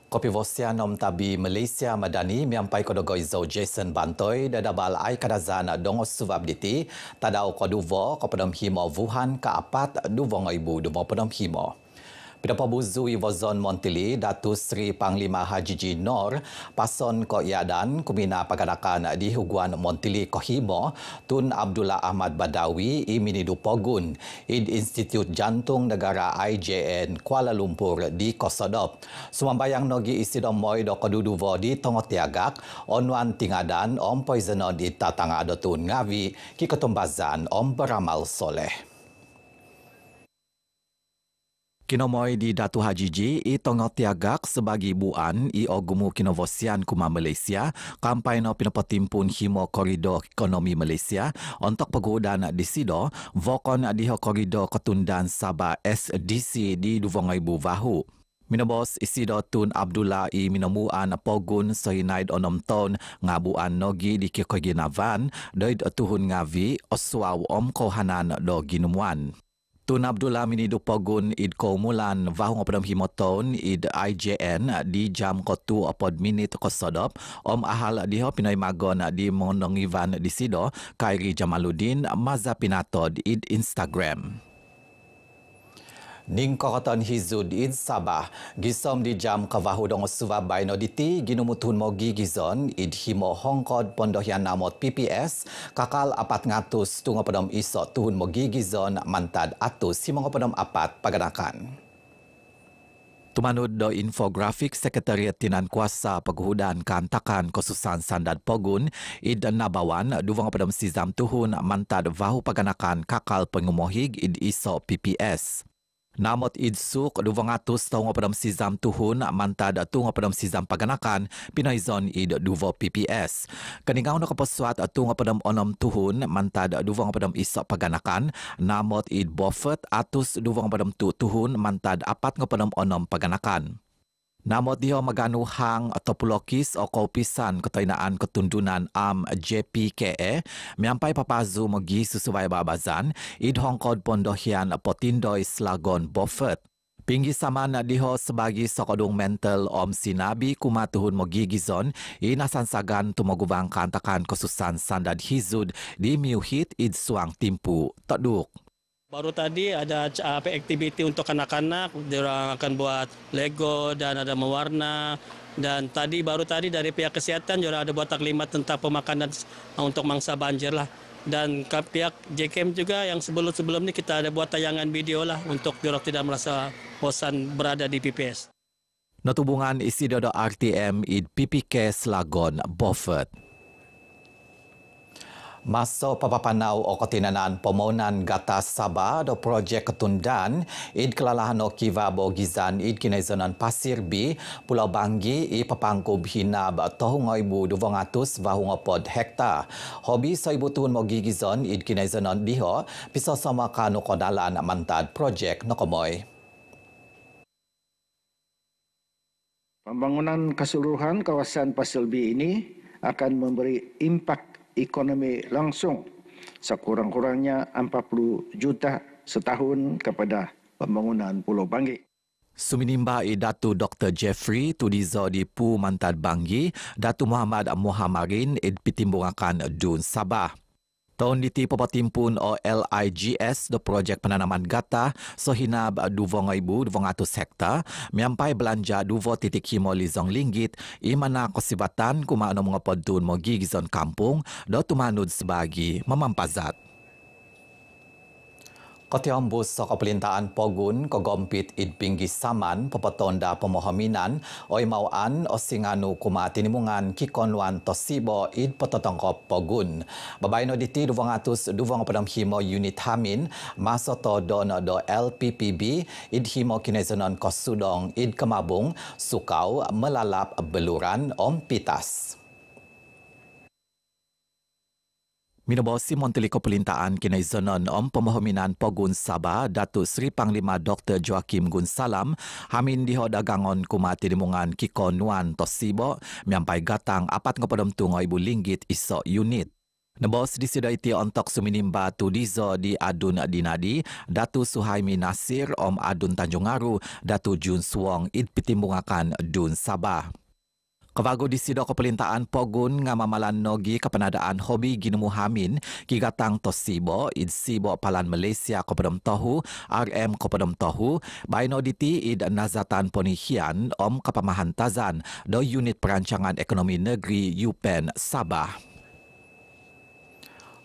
Kopi Vosia nom tabi Malaysia Madani miampai kodogoi zo Jason Bantoi dadabal ai kadazana dongo subab diti tadau koduvo kopedom himo Wuhan ka apat duvo ngoibu duvo pedom himo. Pidapa buzui Wazon Montili, Datu Sri Panglima Hajiji Nor, Pason Ko Yadan, Kumina Pagadakan di Huguan Montili Kohimo, Tun Abdullah Ahmad Badawi, Iminidu Pogun, Id Institut Jantung Negara IJN Kuala Lumpur di Kosodop. Sumambayang nogi isidom moy do koduduvo di Tongotiagak, Onwan Tingadan, Om Poisonon di Tatanga Dotun Ngavi, Kikotombazan, Om Beramal Soleh. Kinomoy di Datu Hajiji, i Tongotiagak sebagai buan i ogumu kinovosian kuma Malaysia, kampai no pinapotimpun himo koridor ekonomi Malaysia, untuk pagudan di sido, vokon diho koridor ketundan Sabah SDC di Duvongaibu Vahu. Minobos isido Tun Abdullah i minomuan pogun sohinaid onom ton ngabuan nogi di kikoginavan, doid tuhun ngavi oswaw om kohanan do ginumuan. Tun Abdullah minidu pogun id komulan vahung opedom himoton id IJN di jam kotu opod minit kosodop om ahal diho pinoi magon di monongivan di sido Kairi Jamaluddin maza pinatod id Instagram. Ning koroton hizud id Sabah, gisom di jam kavahu dong Surabaya noditi ginumutun mogi gizon id himo hongkod pondohyan namot PPS kakal apat ngatus tungo pedom isok tuhun mogi gizon mantad atus himongo pedom apat paganakan. Tumanud do infografik Sekretariat Tinan Kuasa Paghudan Kantakan Khususan Sandad Pogun id Nabawan duvang pedom sizam tuhun mantad vahu paganakan kakal pengumohig id isok PPS. Namot id suk 200 tungo pedom sizam tuhun mantad tungo pedom sizam paganakan pinaizon id duvo PPS. Keningaw no kaposwat tungo pedom onom tuhun mantad duvang pedom isok paganakan namot id bofet atus duvang pedom tuhun mantad apat ngopedom onom paganakan. Namot diho maganu hang atau pulokis o kaupisan ketoinaan ketundunan JPKE miampai papazu mogi sesuai babazan id hongkod pondohian potindoi slagon bofet. Pinggi saman diho sebagai sokodung mental om sinabi kuma tuhun mogi gizon inasan sagan tumogubang kantakan khususan sandad hizud di miuhit id suang timpu taduk. Baru tadi ada aktiviti untuk anak-anak, dia akan buat Lego dan ada mewarna. Dan baru tadi dari pihak kesehatan juga ada buat taklimat tentang pemakanan untuk mangsa banjir lah. Dan pihak JKM juga yang sebelum ini kita ada buat tayangan video lah untuk diorang tidak merasa bosan berada di PPS. Notubungan isi dodo RTM id PPK Slagon Bofet. Maso papapanau o ketinanan pemonan gata Sabah do projek ketundan id kelalahan o kiva bogizan id kinaizonan Pasir B Pulau Banggi i papangkub hinab tohungoibu 200 vahungopod hektar. Hobi soibu tuhun mogigizon id kinaizonan diho piso sama kanu kodalan mantad projek nokomoy. Pembangunan keseluruhan kawasan Pasir B ini akan memberi impak ekonomi langsung sekurang-kurangnya 40 juta setahun kepada pembangunan Pulau Banggi. Suminimba Datu Dr. Jeffrey Tudizo di Pu Mantad Banggi, Datu Muhammad Muhammarin pitimbungakan Dun Sabah. Tahun diti papatimpun o LIGS do projek penanaman gata sohinab 2,200 hektar miampai belanja 2.5 lizong linggit imana kosibatan kuma ano mga podun mo gigizon kampung do tumanud sebagi memampazat. Kotiambus sa kapelintaan Pogun kogompit id pinggi saman papatonda pemohominan oy mauan o singanu kuma tinimungan kikonwan tosibo id patotongkop Pogun. Babay no diti 200 himo unit hamin masoto don do LPPB id himo kinezonon kosudong id kemabung sukau melalap beluran om pitas. Minobosi Montili Kepelintaan kinaizonon om pemohominan Pogun Sabah Datuk Sri Panglima Dr. Joakim Gunsalam hamin diho dagangon kuma tinimungan kiko nuan tosibo miampai gatang apat ngopodom tungo ibu linggit iso unit. Nebos disidai ti ontok suminimba tu dizo di Adun Dinadi, Datu Suhaimi Nasir, Om Adun Tanjung Aru, Datu Jun Suwong id pitimbungakan Dun Sabah. Kevago disido kepelintaan Pogun ngamamalan nogi kepenadaan hobi ginemu hamin kigatang tosibo id sibo palan Malaysia kopedom tohu RM kopedom tohu baino diti id nazatan ponihian Om Kapamahan Tazan do unit perancangan ekonomi negeri UPEN Sabah.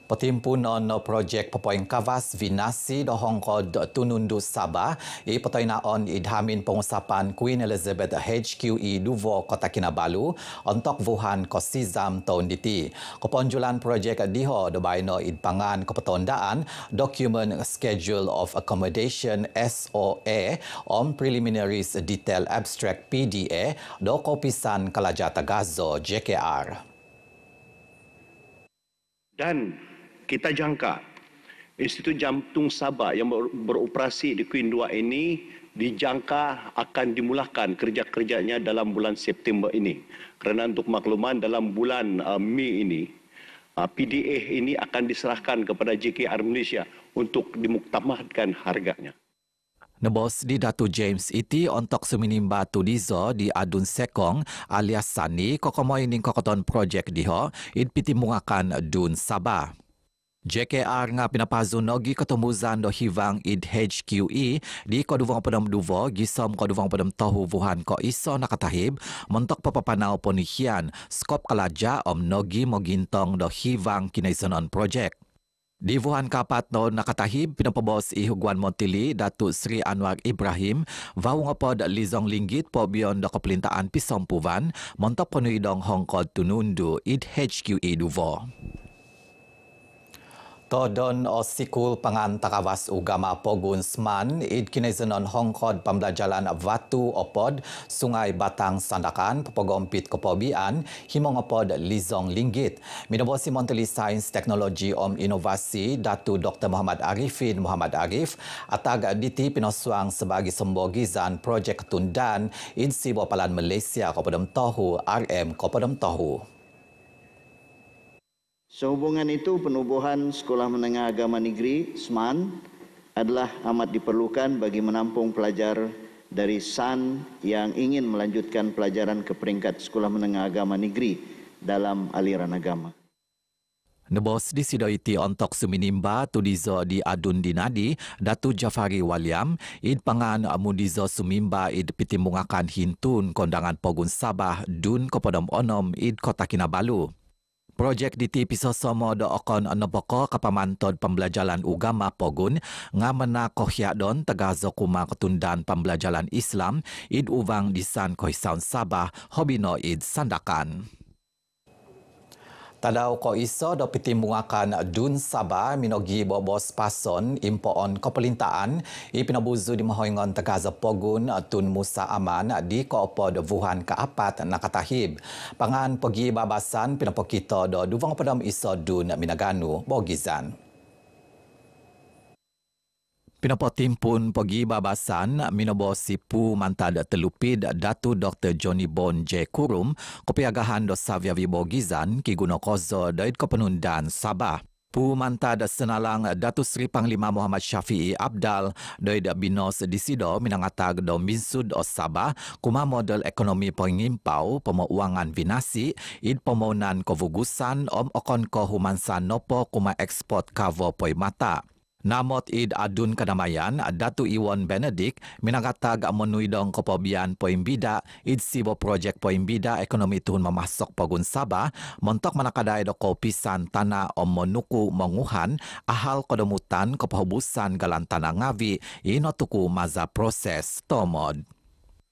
Petimpunan projek Pepoing Kavas Vinasi do Hongkod Tunundu Sabah ipetoy naon idhamin pengusapan Queen Elizabeth HQE Duvo Kota Kinabalu ontok vuhan kosizam tahun diti. Keponjulan projek diho do baino idpangan kepetondaan Document Schedule of Accommodation SOA on Preliminaries Detail Abstract PDA do Kopisan Kalaja Tagazo JKR. Dan kita jangka Institut Jantung Sabah yang beroperasi di Queen 2 ini dijangka akan dimulakan kerja-kerjanya dalam bulan September ini. Kerana untuk makluman dalam bulan Mei ini, PDA ini akan diserahkan kepada JKR Malaysia untuk dimuktamadkan harganya. Nebos di Datu James iti ontok suminimba tu dizo di Adun Sekong alias Sani kokomoy ning kokoton projek diho id pitimbungakan Dun Sabah. JKR nga pinapazun nogi ketumuzan do hivang id HQE di koduvang pedam duvo gisom koduvang pedam tohu vuhan ko iso nakatahib mentok papapanaw ponihian skop kalaja om nogi mogintong do hivang kinaisanon projek. Di vuhan kapat no nakatahib pinapabos ihugwan Montili Datu Sri Anwar Ibrahim vau ngapod lizong linggit po biyon do kepelintaan pisompuvan montok penuidong Hongkod Tunundu id HQE Duvo. Todon o sikul pangan takawas ugama Pogun Sman id kinaizanon Hongkod pembelajaran Vatu Opod Sungai Batang Sandakan pepogompit kepobian himong opod lizong linggit. Minabosi Monteli Sains Teknologi Om Inovasi Datu Dr. Muhammad Arifin Muhammad Arif atag diti pinoswang sebagai sembogizan projek ketundan id sibo palan Malaysia kopodom tohu RM kopodom tohu. Sehubungan itu, penubuhan Sekolah Menengah Agama Negeri SMAN adalah amat diperlukan bagi menampung pelajar dari SAN yang ingin melanjutkan pelajaran ke peringkat Sekolah Menengah Agama Negeri dalam aliran agama. Nebos di sidoiti ontok suminimba tudizo di Adun Dinadi Datu Jafari Waliam id pangan amudizo sumimba id pitimbungakan hintun kondangan Pogun Sabah Dun kopodom onom id Kota Kinabalu. Projek diti pisosomo do okon anoboko kapamantod pembelajaran ugama Pogun ngamena kohyadon tegazo kuma ketundan pembelajaran Islam id uvang disan kohisaun Sabah hobino id Sandakan. Tadau ko iso do pitimbungakan Dun Sabah minogi bobos pason impoon kepelintaan ipinabuzu di mahoingon tegaza Pogun Tun Musa Aman di koopod vuhan kaapat nakatahib. Pangan pergi babasan pinapokito do duvang pedam iso Dun Minaganu Bogizan. Pinapotimpun pergi babasan minobo sipu mantad telupid Datu Dr. Johnny Bon J. Kurum kopiagahan do Savia Bogizan ki gunokozo doid kepenundan Sabah. Pu mantad senalang Datu Sri Panglima Muhammad Syafi'i Abdal doid binos disido minangatag do minsud o Sabah kuma model ekonomi pengimpau pemeuangan vinasi id pemonan kovugusan om okon ko humansan nopo kuma ekspor kavo poi mata. Namot id Adun Kadamayan, Datu Iwon Benedict, minagatag amonuidong kopobian poimbida, id sibo projek poimbida ekonomi tuhun memasok Pogun Sabah, montok manakaday do kopisan tanah om monuku monguhan, ahal kodomutan kepahubusan galantana ngavi, inotuku maza proses tomod.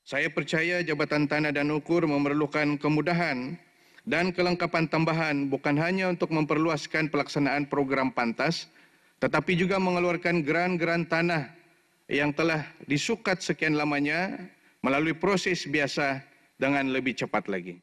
Saya percaya Jabatan Tanah dan Ukur memerlukan kemudahan dan kelengkapan tambahan bukan hanya untuk memperluaskan pelaksanaan program pantas, tetapi juga mengeluarkan geran-geran tanah yang telah disukat sekian lamanya melalui proses biasa dengan lebih cepat lagi.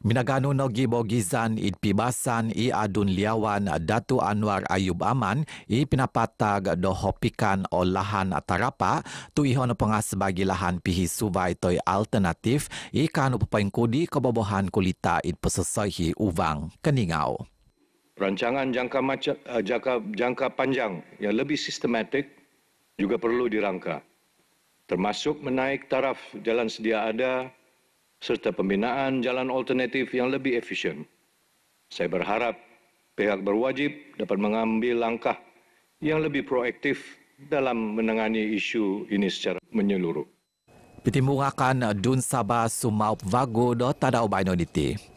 Minaganu nogi bogizan id pibasan i Adun Liawan Datu Anwar Ayub Aman i pinapatag do hopikan o lahan atarapa tu ihon pengas bagi lahan pihi subay toy alternatif i kanu pepengkudi kebobohan kulita id pesesohi uvang keningau. Perancangan jangka panjang yang lebih sistematik juga perlu dirangka, termasuk menaik taraf jalan sedia ada serta pembinaan jalan alternatif yang lebih efisien. Saya berharap pihak berwajib dapat mengambil langkah yang lebih proaktif dalam menangani isu ini secara menyeluruh. Pitimbangan Dun Sabah Sumaup Vago do tadau baino diti.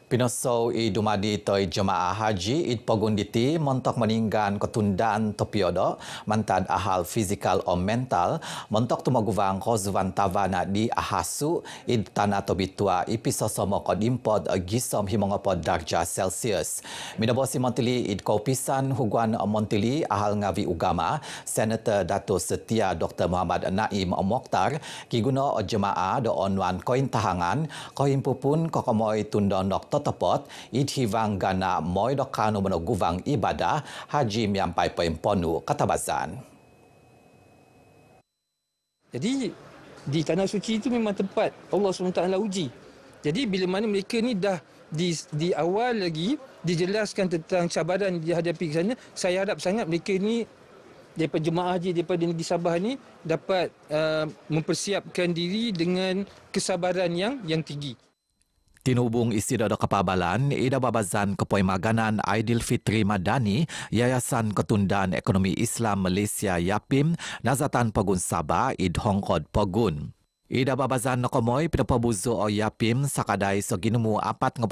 Pinoso i dumadi toi jemaah haji id pagunditi montok meninggan ketundaan topiodo mantad ahal fizikal o mental montok tumaguvang kozvan tavana di ahasu id tanah tobitua ipisosomo kodimpod gisom himongopod darjah Celsius. Minabosi Montili id kaupisan huguan Montili ahal ngavi ugama Senator Dato Setia Dr. Muhammad Naim Mokhtar kiguno jemaah do onwan koin tahangan kohimpupun kokomoy tundon doktor tepot idhivang gana moy dokanu menoguvang ibadah haji miampai pemponu katabazan. Jadi di tanah suci itu memang tempat Allah SWT uji. Jadi bila mana mereka ni dah di awal lagi dijelaskan tentang cabaran dihadapi ke sana, saya harap sangat mereka ni daripada jemaah haji daripada negeri Sabah ni dapat mempersiapkan diri dengan kesabaran yang tinggi. Tinubung isi dodo kepabalan, ida babazan kepoi maganan Aidilfitri Madani, Yayasan Ketundaan Ekonomi Islam Malaysia YAPIM, Nazatan Pogun Sabah, id Hongkod Pogun. Ida babazan nakomoy pinapabuzo o YAPIM sakadai so ginumu 4.6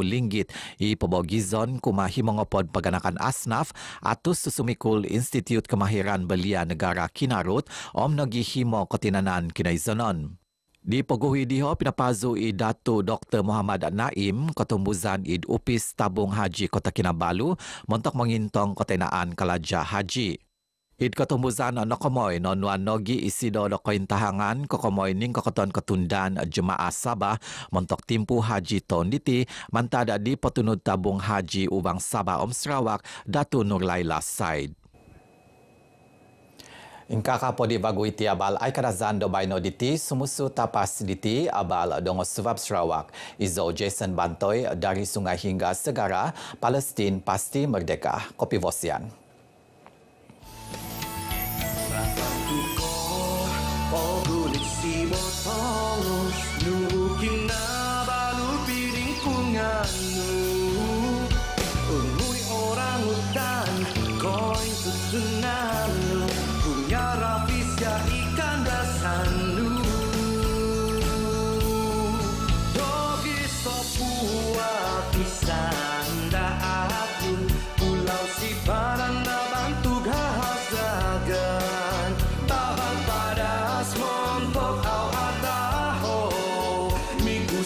linggit i pabogizon kumahimongopod paganakan asnaf atus susumikul Institut Kemahiran Belia Negara Kinarut om nagihimo kotinanan kinaizonon. Di Poguhi diho pinapazu i Dato Dr. Muhammad Naim ketumbuzan id Upis Tabung Haji Kota Kinabalu montok mengintong kotenaan kalaja haji. Id ketumbuzan nakomoy nonuan nogi isido do kointahangan kokomoy ning kokoton ketundan jemaah Sabah montok timpu haji ton diti mantada di petunud tabung haji Ubang Sabah Om Sarawak Dato Nurlaila Said. Ingka kapodi bagu iti abal ay kadazan do baino diti sumusu tapas diti abal dongo Subab Sarawak. Izo Jason Bantoy dari sungai hingga segara Palestin pasti merdeka. Kopi Vosian.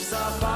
Sapa